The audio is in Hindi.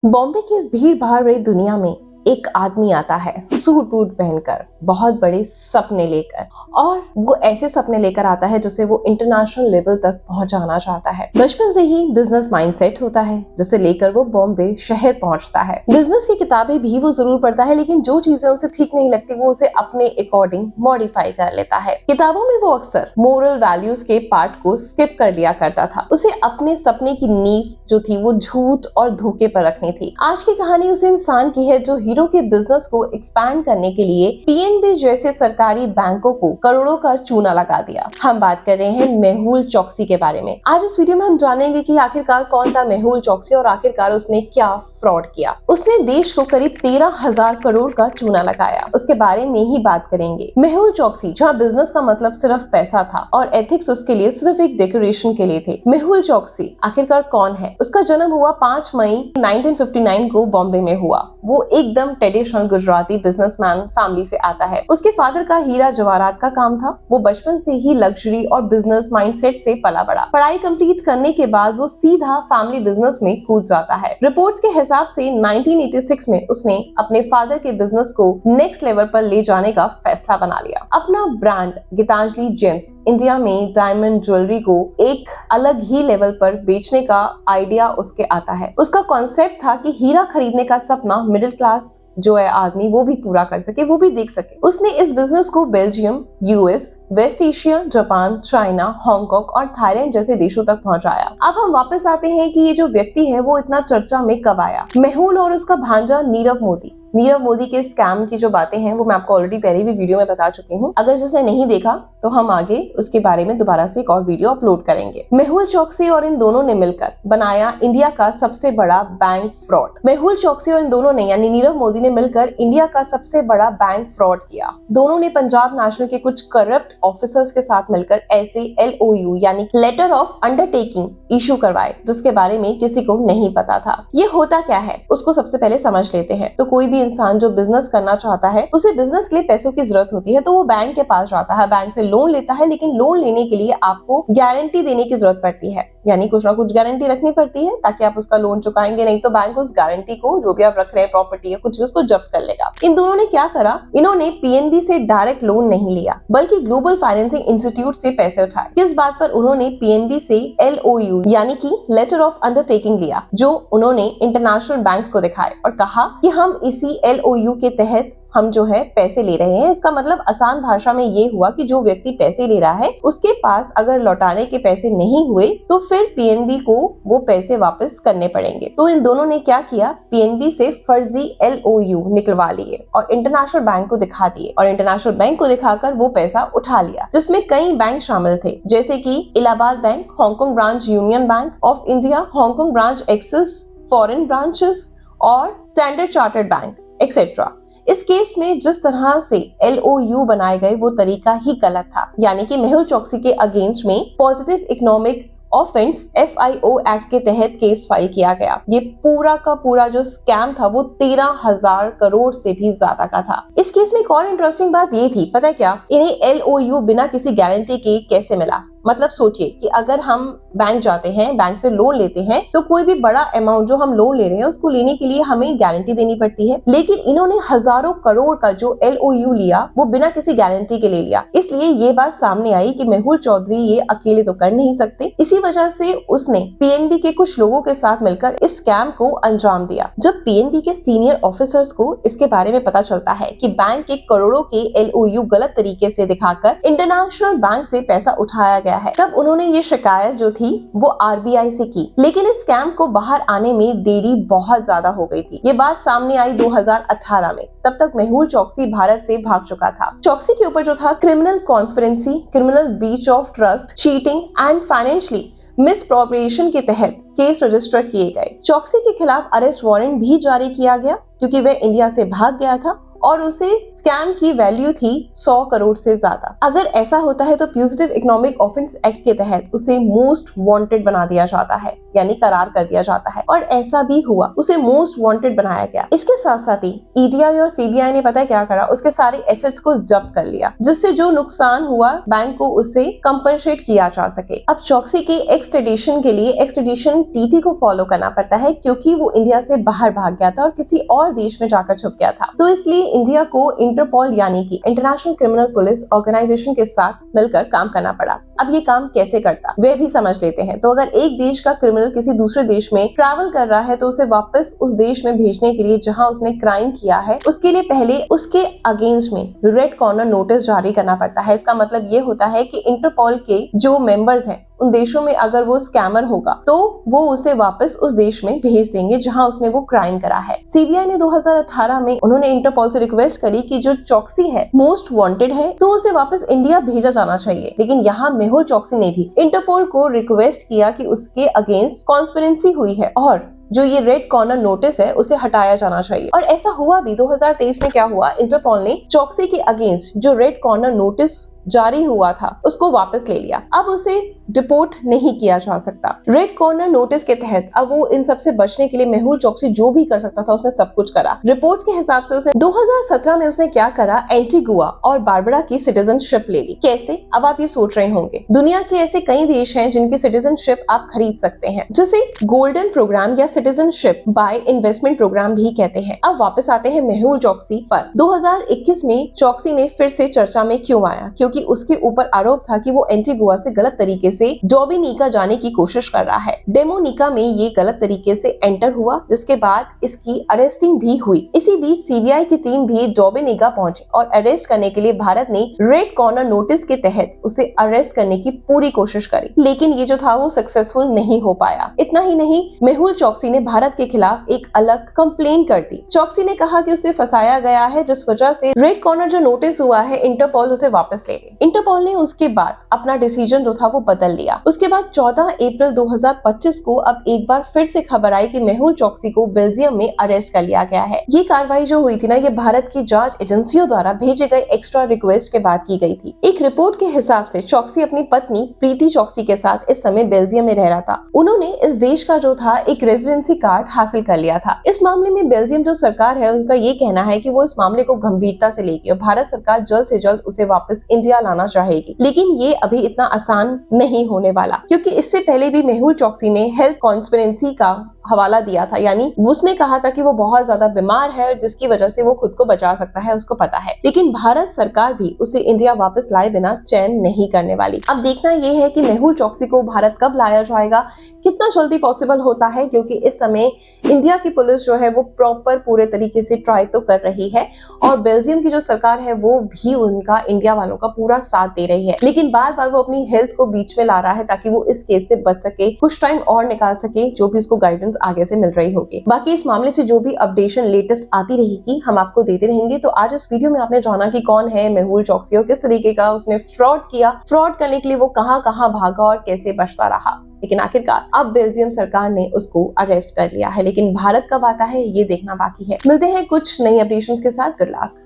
बॉम्बे की इस भीड़ भाड़ भरी दुनिया में एक आदमी आता है सूट बूट पहनकर, बहुत बड़े सपने लेकर। और वो ऐसे सपने लेकर आता है जिसे वो इंटरनेशनल लेवल तक पहुंचाना चाहता है। बचपन से ही बिजनेस माइंडसेट होता है जिसे लेकर वो बॉम्बे शहर पहुंचता है। बिजनेस की किताबें भी वो जरूर पढ़ता है, लेकिन जो चीजें उसे ठीक नहीं लगती वो उसे अपने अकॉर्डिंग मॉडिफाई कर लेता है। किताबों में वो अक्सर मोरल वैल्यूज के पार्ट को स्किप कर लिया करता था। उसे अपने सपने की नींव जो थी वो झूठ और धोखे पर रखनी थी। आज की कहानी उस इंसान की है जो हीरो के बिजनेस को एक्सपैंड करने के लिए पीएनबी जैसे सरकारी बैंकों को करोड़ों का चूना लगा दिया। हम बात कर रहे हैं मेहुल चोकसी के बारे में। आज इस वीडियो में हम जानेंगे कि आखिरकार कौन था मेहुल चोकसी और आखिरकार उसने क्या फ्रॉड किया। उसने देश को करीब 13,000 करोड़ का चूना लगाया, उसके बारे में ही बात करेंगे। मेहुल चोकसी, जहाँ बिजनेस का मतलब सिर्फ पैसा था और एथिक्स उसके लिए सिर्फ एक डेकोरेशन के लिए थे। मेहुल चोकसी आखिरकार कौन है? उसका जन्म हुआ 5 मई 1959 को बॉम्बे में हुआ। वो एकदम ट्रेडिशनल गुजराती बिजनेसमैन फैमिली से आता है। उसके फादर का हीरा जवाहरात का काम था। वो बचपन से ही लग्जरी और बिजनेस माइंडसेट से पला बड़ा। पढ़ाई कंप्लीट करने के बाद वो सीधा फैमिली बिजनेस में कूद जाता है। रिपोर्ट्स के हिसाब से 1986 में उसने अपने फादर के बिजनेस को नेक्स्ट लेवल पर ले जाने का फैसला बना लिया। अपना ब्रांड गीतांजलि जेम्स इंडिया में डायमंड ज्वेलरी को एक अलग ही लेवल पर बेचने का आइडिया उसके आता है। उसका कॉन्सेप्ट था कि हीरा खरीदने का सपना मिडिल क्लास जो है आदमी वो भी पूरा कर सके, वो भी देख सके। उसने इस बिजनेस को Belgium, US, West Asia, Japan, China, Hong Kong और थाईलैंड जैसे देशों तक पहुंचाया। अब हम वापस आते हैं कि ये जो व्यक्ति है वो इतना चर्चा में कब आया। मेहुल और उसका भांजा नीरव मोदी के स्कैम की जो बातें हैं वो मैं आपको ऑलरेडी पहले भी वीडियो में बता चुकी हूँ। अगर जिसने नहीं देखा तो हम आगे उसके बारे में दोबारा से एक और वीडियो अपलोड करेंगे। मेहुल चोकसी और इन दोनों ने मिलकर बनाया इंडिया का सबसे बड़ा बैंक फ्रॉड। मेहुल चोकसी और इन दोनों ने यानी नीरव मोदी ने मिलकर इंडिया का सबसे बड़ा बैंक फ्रॉड किया। दोनों ने पंजाब नेशनल के कुछ करप्ट ऑफिसर्स के साथ मिलकर ऐसे LOU यानी लेटर ऑफ अंडरटेकिंग इशू करवाए जिसके बारे में किसी को नहीं पता था। ये होता क्या है उसको सबसे पहले समझ लेते हैं। तो कोई भी इंसान जो बिजनेस करना चाहता है उसे बिजनेस के लिए पैसों की जरूरत होती है, तो वो बैंक के पास जाता है, बैंक से लोन लेता है। लेकिन लोन लेने के लिए आपको गारंटी देने की जरूरत पड़ती है, यानी कुछ ना कुछ गारंटी रखनी पड़ती है ताकि आप उसका लोन चुकाएंगे, नहीं तो बैंक उस गारंटी को जो भी आप रख रहे हैं प्रॉपर्टी है कुछ भी उसको जब्त कर लेगा। इन दोनों ने क्या करा, इन्होंने पीएनबी से डायरेक्ट लोन नहीं लिया बल्कि ग्लोबल फाइनेंसिंग इंस्टीट्यूट से पैसे उठाए। किस बात पर उन्होंने पीएनबी से LOU यानी कि लेटर ऑफ अंडरटेकिंग लिया, जो उन्होंने इंटरनेशनल बैंक्स को दिखाए और कहा कि हम इसी LOU के तहत हम जो है पैसे ले रहे हैं। इसका मतलब आसान भाषा में ये हुआ कि जो व्यक्ति पैसे ले रहा है उसके पास अगर लौटाने के पैसे नहीं हुए तो फिर पीएनबी को वो पैसे वापस करने पड़ेंगे। तो इन दोनों ने क्या किया, पीएनबी से फर्जी LOU निकलवा लिए और इंटरनेशनल बैंक को दिखा दिए और इंटरनेशनल बैंक को दिखाकर वो पैसा उठा लिया, जिसमें कई बैंक शामिल थे जैसे कि Allahabad bank, Hong Kong branch union bank of India, Hong Kong branch axis foreign branches और स्टैंडर्ड चार्टर्ड बैंक एक्सेट्रा। इस केस में जिस तरह से LOU बनाए गए वो तरीका ही गलत था, यानी कि मेहुल चोकसी के अगेंस्ट में positive economic offence FIO act के तहत केस फाइल किया गया। ये पूरा का पूरा जो स्कैम था वो 13,000 करोड़ से भी ज्यादा का था। इस केस में एक और इंटरेस्टिंग बात ये थी, पता है क्या, इन्हें LOU बिना किसी गारंटी के कैसे मिला। मतलब सोचिए कि अगर हम बैंक जाते हैं, बैंक से लोन लेते हैं, तो कोई भी बड़ा अमाउंट जो हम लोन ले रहे हैं उसको लेने के लिए हमें गारंटी देनी पड़ती है, लेकिन इन्होंने हजारों करोड़ का जो LOU लिया वो बिना किसी गारंटी के ले लिया। इसलिए ये बात सामने आई कि मेहुल चौधरी ये अकेले तो कर नहीं सकते। इसी वजह से उसने पीएनबी के कुछ लोगों के साथ मिलकर इस स्कैम को अंजाम दिया। जब पीएनबी के सीनियर ऑफिसर्स को इसके बारे में पता चलता है कि बैंक के करोड़ों के LOU गलत तरीके से दिखाकर इंटरनेशनल बैंक से पैसा उठाया गया है, तब उन्होंने ये शिकायत जो थी वो RBI से की। लेकिन इस स्कैम को बाहर आने में देरी बहुत ज्यादा हो गई थी। ये बात सामने आई 2018 में। तब तक मेहुल चोकसी भारत से भाग चुका था। चोकसी के ऊपर जो था criminal conspiracy, criminal breach of trust, cheating and financially misappropriation के तहत केस रजिस्टर किए गए। चोकसी के खिलाफ अरेस्ट वारंट भी जारी किया गया क्योंकि वह इंडिया से भाग गया था और उसे स्कैम की वैल्यू थी 100 करोड़ से ज्यादा। अगर ऐसा होता है तो फ्यूजिटिव इकोनॉमिक ऑफेंस एक्ट के तहत उसे मोस्ट वांटेड बना दिया जाता है, यानी करार कर दिया जाता है, और ऐसा भी हुआ, उसे मोस्ट वांटेड बनाया गया। इसके साथ साथ ही ईडीआई और सीबीआई ने पता है क्या करा, उसके सारे एसेट्स को जब्त कर लिया, जिससे जो नुकसान हुआ बैंक को उसे कंपनसेट किया जा सके। अब चौकसी के एक्सट्रेडिशन के लिए एक्सट्रेडिशन टीटी को फॉलो करना पड़ता है, क्योंकि वो इंडिया से बाहर भाग गया था और किसी और देश में जाकर छुप गया था। तो इसलिए इंडिया को इंटरपोल यानी कि इंटरनेशनल क्रिमिनल पुलिस ऑर्गेनाइजेशन के साथ मिलकर काम करना पड़ा। अब ये काम कैसे करता वे भी समझ लेते हैं। तो अगर एक देश का क्रिमिनल किसी दूसरे देश में ट्रैवल कर रहा है तो उसे वापस उस देश में भेजने के लिए जहां उसने क्राइम किया है, उसके लिए पहले उसके अगेंस्ट में रेड कॉर्नर नोटिस जारी करना पड़ता है। इसका मतलब ये होता है कि इंटरपोल के जो मेंबर्स हैं उन देशों में अगर वो स्कैमर होगा तो वो उसे वापस उस देश में भेज देंगे जहां उसने वो क्राइम करा है। सीबीआई ने 2018 में उन्होंने इंटरपोल से रिक्वेस्ट करी कि जो चौकसी है मोस्ट वांटेड है तो उसे वापस इंडिया भेजा जाना चाहिए, लेकिन यहाँ मेहुल चौकसी ने भी इंटरपोल को रिक्वेस्ट किया कि उसके अगेंस्ट कॉन्स्पिरेंसी हुई है और जो ये रेड कॉर्नर नोटिस है उसे हटाया जाना चाहिए। और ऐसा हुआ भी। 2023 में क्या हुआ, इंटरपोल ने चौकसी के अगेंस्ट जो रेड कॉर्नर नोटिस जारी हुआ था उसको वापस ले लिया। अब उसे डिपोर्ट नहीं किया जा सकता। रेड कॉर्नर नोटिस के तहत अब वो इन सब से बचने के लिए मेहुल चौकसी जो भी कर सकता था उसने सब कुछ करा। रिपोर्ट्स के हिसाब से उसे 2017 में उसने क्या करा, एंटीगुआ और बारबुडा की सिटीजनशिप ले ली। कैसे? अब आप ये सोच रहे होंगे, दुनिया के ऐसे कई देश हैं जिनकी सिटीजनशिप आप खरीद सकते हैं, जिसे गोल्डन प्रोग्राम या सिटीजनशिप बाय इन्वेस्टमेंट प्रोग्राम भी कहते हैं। अब वापस आते हैं मेहुल चौकसी पर। 2021 में चौकसी ने फिर से चर्चा में क्यों आया, क्योंकि उसके ऊपर आरोप था कि वो एंटीगुआ से गलत तरीके से डोमिनिका जाने की कोशिश कर रहा है। डोमिनिका में ये गलत तरीके से एंटर हुआ, जिसके बाद इसकी अरेस्टिंग भी हुई। इसी बीच सीबीआई की टीम भी डोमिनिका पहुंची और अरेस्ट करने के लिए भारत ने रेड कॉर्नर नोटिस के तहत उसे अरेस्ट करने की पूरी कोशिश करी, लेकिन ये जो था वो सक्सेसफुल नहीं हो पाया। इतना ही नहीं, मेहुल चौकसी ने भारत के खिलाफ एक अलग कंप्लेन कर दी। चौकसी ने कहा कि उसे फंसाया गया है, जिस वजह से रेड कॉर्नर जो नोटिस हुआ है इंटरपोल उसे वापस ले ले। इंटरपोल ने उसके बाद अपना डिसीजन जो था वो बदल लिया। उसके बाद 14 अप्रैल 2025 को अब एक बार फिर से खबर आई कि मेहुल चौकसी को बेल्जियम में अरेस्ट कर लिया गया है। ये कार्रवाई जो हुई थी ना, ये भारत की जांच एजेंसियों द्वारा भेजे गए एक्स्ट्रा रिक्वेस्ट के बाद की गई थी। एक रिपोर्ट के हिसाब से चौकसी अपनी पत्नी प्रीति चौकसी के साथ इस समय बेल्जियम में रह रहा था। उन्होंने इस देश का जो था एक रेजिडेंसी कार्ड हासिल कर लिया था। इस मामले में बेल्जियम जो सरकार है उनका ये कहना है कि वो इस मामले को गंभीरता से लेगी और भारत सरकार जल्द से जल्द उसे वापस इंडिया लाना चाहेगी। लेकिन ये अभी इतना आसान नहीं होने वाला, क्योंकि इससे पहले भी मेहुल चौकसी ने हेल्थ कॉन्स्पिरेंसी का हवाला दिया था, यानी उसने कहा था कि वो बहुत ज्यादा बीमार है जिसकी वजह से वो खुद को बचा सकता है, उसको पता है। लेकिन भारत सरकार भी उसे इंडिया वापस लाए बिना चैन नहीं करने वाली। अब देखना ये है कि मेहुल चौकसी को भारत कब लाया जाएगा, कितना जल्दी पॉसिबल होता है, क्योंकि इस समय इंडिया की पुलिस जो है वो प्रॉपर पूरे तरीके से ट्राई तो कर रही है और बेल्जियम की जो सरकार है वो भी उनका इंडिया वालों का पूरा साथ दे रही है। लेकिन बार बार वो अपनी हेल्थ को बीच में ला रहा है ताकि वो इस केस से बच सके, कुछ टाइम और निकाल सके, जो भी उसको गाइडेंस आगे से मिल रही होगी। बाकी इस मामले से जो भी अपडेशन लेटेस्ट आती रहेगी हम आपको देते रहेंगे। तो आज इस वीडियो में आपने जाना कि कौन है मेहुल चौकसी और किस तरीके का उसने फ्रॉड किया, फ्रॉड करने के लिए वो कहां कहां भागा और कैसे बचता रहा। लेकिन आखिरकार अब बेल्जियम सरकार ने उसको अरेस्ट कर लिया है, लेकिन भारत कब आता है ये देखना बाकी है। मिलते हैं कुछ नई अपडेशंस के साथ। Good luck.